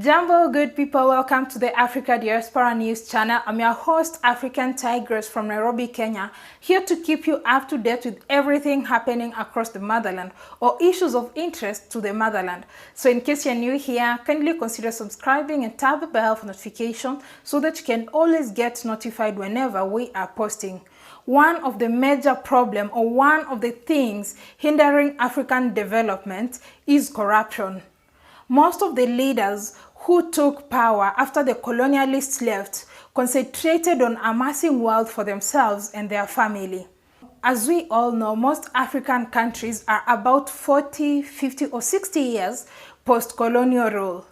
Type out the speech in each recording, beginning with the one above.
Jambo, good people, welcome to the Africa Diaspora News channel. I'm your host, African Tigress from Nairobi, Kenya, here to keep you up to date with everything happening across the motherland or issues of interest to the motherland. So in case you're new here, kindly consider subscribing and tap the bell for notification so that you can always get notified whenever we are posting. One of the major problems or one of the things hindering African development is corruption. Most of the leaders who took power after the colonialists left concentrated on amassing wealth for themselves and their family. As we all know, most African countries are about 40, 50 or 60 years post-colonial rule.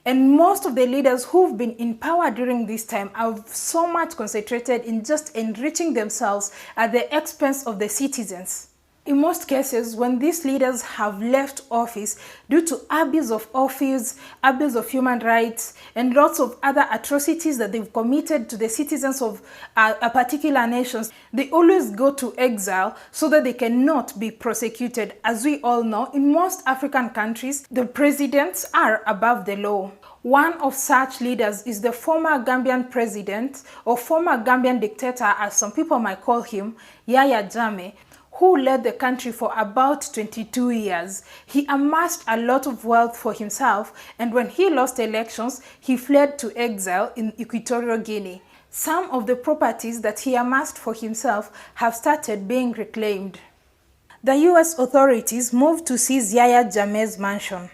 And most of the leaders who've been in power during this time have so much concentrated in just enriching themselves at the expense of the citizens. In most cases, when these leaders have left office due to abuse of office, abuse of human rights, and lots of other atrocities that they've committed to the citizens of a particular nation, they always go to exile so that they cannot be prosecuted. As we all know, in most African countries, the presidents are above the law. One of such leaders is the former Gambian president, or former Gambian dictator, as some people might call him, Yaya Jammeh, who led the country for about 22 years. He amassed a lot of wealth for himself, and when he lost elections, he fled to exile in Equatorial Guinea. Some of the properties that he amassed for himself have started being reclaimed. The US authorities moved to seize Yaya Jammeh's mansion.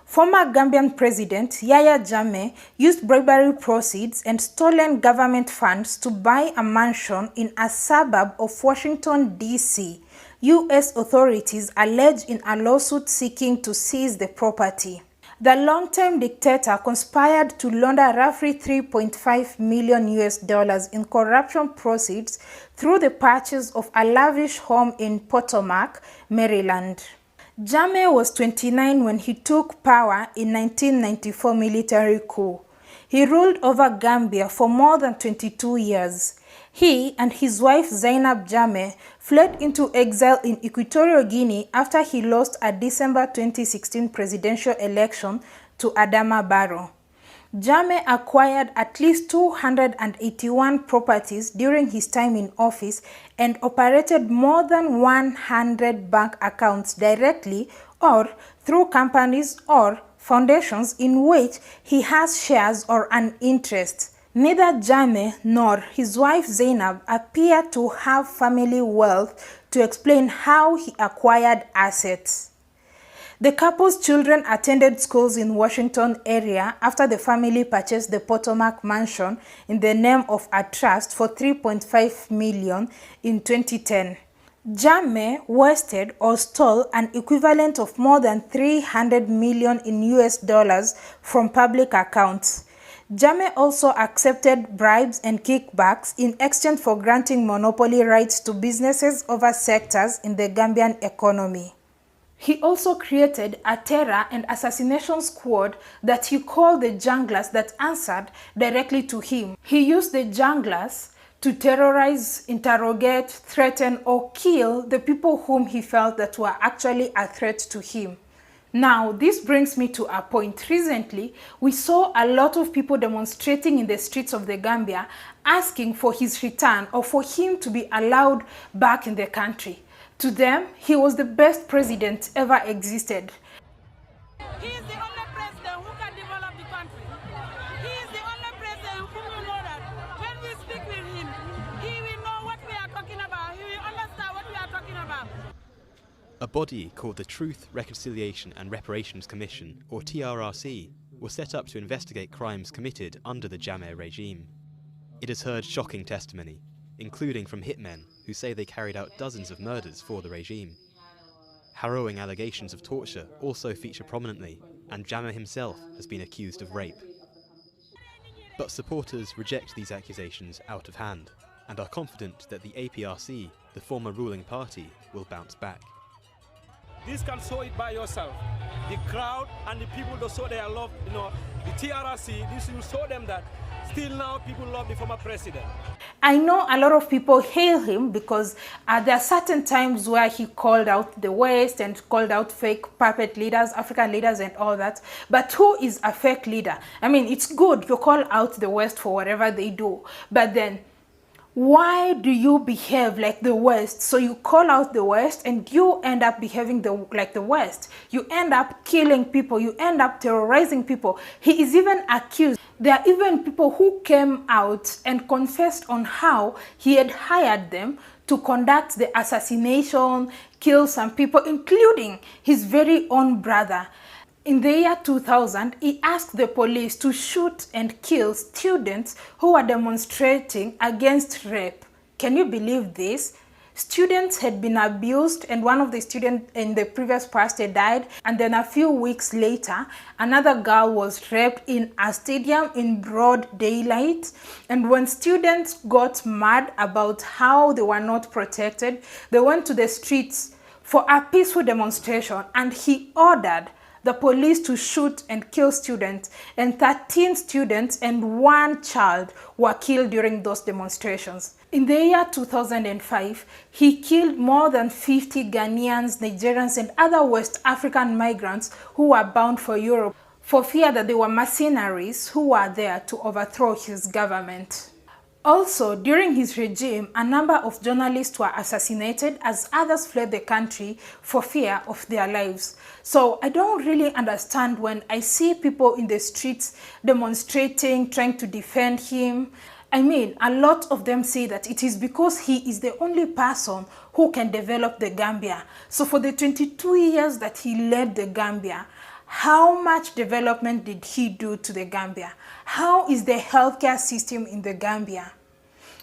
Former Gambian President Yaya Jammeh used bribery proceeds and stolen government funds to buy a mansion in a suburb of Washington, D.C. U.S. authorities allege in a lawsuit seeking to seize the property. The longtime dictator conspired to launder roughly $3.5 million in corruption proceeds through the purchase of a lavish home in Potomac, Maryland. Jammeh was 29 when he took power in 1994 military coup. He ruled over Gambia for more than 22 years. He and his wife Zainab Jammeh fled into exile in Equatorial Guinea after he lost a December 2016 presidential election to Adama Barrow. Jammeh acquired at least 281 properties during his time in office and operated more than 100 bank accounts directly or through companies or foundations in which he has shares or an interest. Neither Jammeh nor his wife Zainab appear to have family wealth to explain how he acquired assets. The couple's children attended schools in Washington area after the family purchased the Potomac mansion in the name of a trust for $3.5 million in 2010. Jammeh wasted or stole an equivalent of more than $300 million in US dollars from public accounts. Jammeh also accepted bribes and kickbacks in exchange for granting monopoly rights to businesses over sectors in the Gambian economy. He also created a terror and assassination squad that he called the junglers that answered directly to him. He used the junglers to terrorize, interrogate, threaten, or kill the people whom he felt that were actually a threat to him. Now, this brings me to a point. Recently, we saw a lot of people demonstrating in the streets of the Gambia asking for his return or for him to be allowed back in the country. To them, he was the best president ever existed. He is the only president who can develop the country. He is the only president who will know that when we speak with him, he will know what we are talking about. He will understand what we are talking about. A body called the Truth, Reconciliation and Reparations Commission, or TRRC, was set up to investigate crimes committed under the Jammeh regime. It has heard shocking testimony, including from hitmen who say they carried out dozens of murders for the regime. Harrowing allegations of torture also feature prominently, and Jammeh himself has been accused of rape. But supporters reject these accusations out of hand, and are confident that the APRC, the former ruling party, will bounce back. This can show it by yourself. The crowd and the people that show their love, the TRRC, this will show them that Still now, people love the former president. I know a lot of people hail him because there are certain times where he called out the West and called out fake puppet leaders, African leaders and all that. But who is a fake leader? I mean, it's good you call out the West for whatever they do. But then, why do you behave like the West? So you call out the West and you end up behaving like the West. You end up killing people. You end up terrorizing people. He is even accused. There are even people who came out and confessed on how he had hired them to conduct the assassination, kill some people, including his very own brother. In the year 2000, he asked the police to shoot and kill students who were demonstrating against rape. Can you believe this? Students had been abused, and one of the students in the previous past died, and then a few weeks later, another girl was raped in a stadium in broad daylight. And when students got mad about how they were not protected, they went to the streets for a peaceful demonstration, and he ordered the police to shoot and kill students, and 13 students and 1 child were killed during those demonstrations. In the year 2005, he killed more than 50 Ghanaians, Nigerians, and other West African migrants who were bound for Europe for fear that they were mercenaries who were there to overthrow his government. Also, during his regime, a number of journalists were assassinated as others fled the country for fear of their lives. So I don't really understand when I see people in the streets demonstrating, trying to defend him. I mean, a lot of them say that it is because he is the only person who can develop the Gambia. So for the 22 years that he led the Gambia, how much development did he do to the Gambia? How is the healthcare system in the Gambia?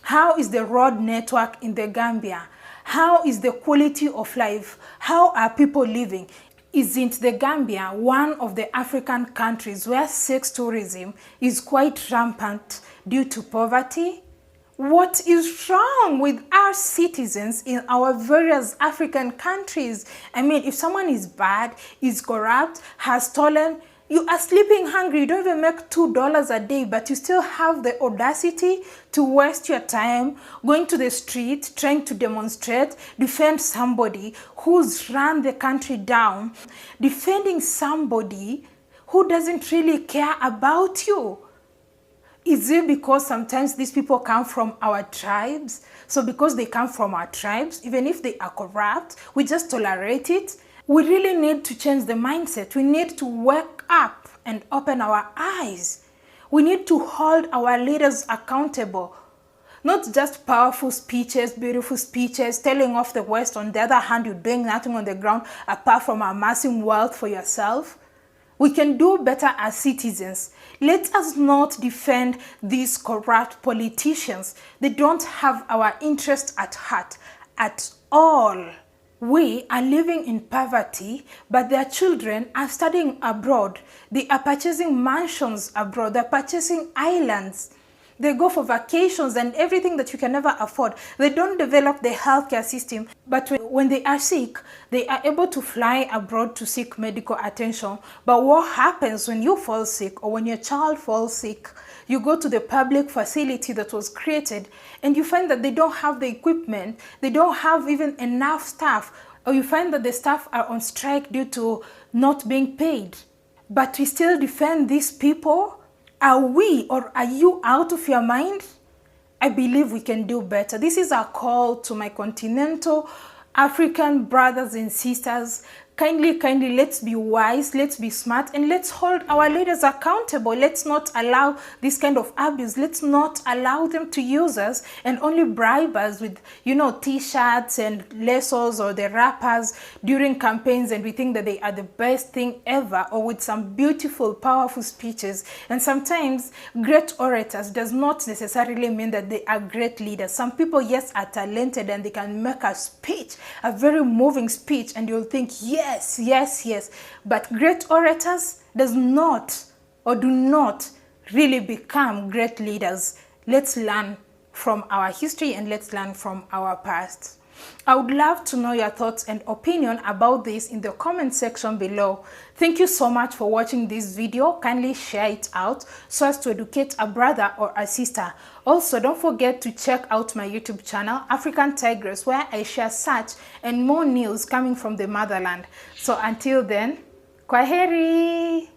How is the road network in the Gambia? How is the quality of life? How are people living? Isn't the Gambia one of the African countries where sex tourism is quite rampant due to poverty? What is wrong with our citizens in our various African countries? I mean, if someone is bad, is corrupt, has stolen, you are sleeping hungry, you don't even make $2 a day, but you still have the audacity to waste your time going to the street, trying to demonstrate, defend somebody who's run the country down, defending somebody who doesn't really care about you. Is it because sometimes these people come from our tribes? So because they come from our tribes, even if they are corrupt, we just tolerate it? We really need to change the mindset. We need to wake up and open our eyes. We need to hold our leaders accountable. Not just powerful speeches, beautiful speeches, telling off the West. On the other hand, you're doing nothing on the ground apart from amassing wealth for yourself. We can do better as citizens. Let us not defend these corrupt politicians. They don't have our interest at heart at all. We are living in poverty, but their children are studying abroad. They are purchasing mansions abroad. They're purchasing islands. They go for vacations and everything that you can never afford. They don't develop the healthcare system, but when they are sick, they are able to fly abroad to seek medical attention. But what happens when you fall sick or when your child falls sick? You go to the public facility that was created and you find that they don't have the equipment, they don't have even enough staff, or you find that the staff are on strike due to not being paid. But we still defend these people? Are we or are you out of your mind? I believe we can do better. This is a call to my continental African brothers and sisters. Kindly, let's be wise, let's be smart, and let's hold our leaders accountable. Let's not allow this kind of abuse. Let's not allow them to use us and only bribe us with, t-shirts and lassos or the rappers during campaigns, and we think that they are the best thing ever, or with some beautiful, powerful speeches. And sometimes great orators does not necessarily mean that they are great leaders. Some people, yes, are talented and they can make a speech, a very moving speech, and you'll think, yes, but great orators do not really become great leaders. Let's learn from our history and let's learn from our past. I would love to know your thoughts and opinion about this in the comment section below. Thank you so much for watching this video. Kindly share it out so as to educate a brother or a sister. Also, don't forget to check out my YouTube channel, African Tigress, where I share such and more news coming from the motherland. So until then, kwaheri!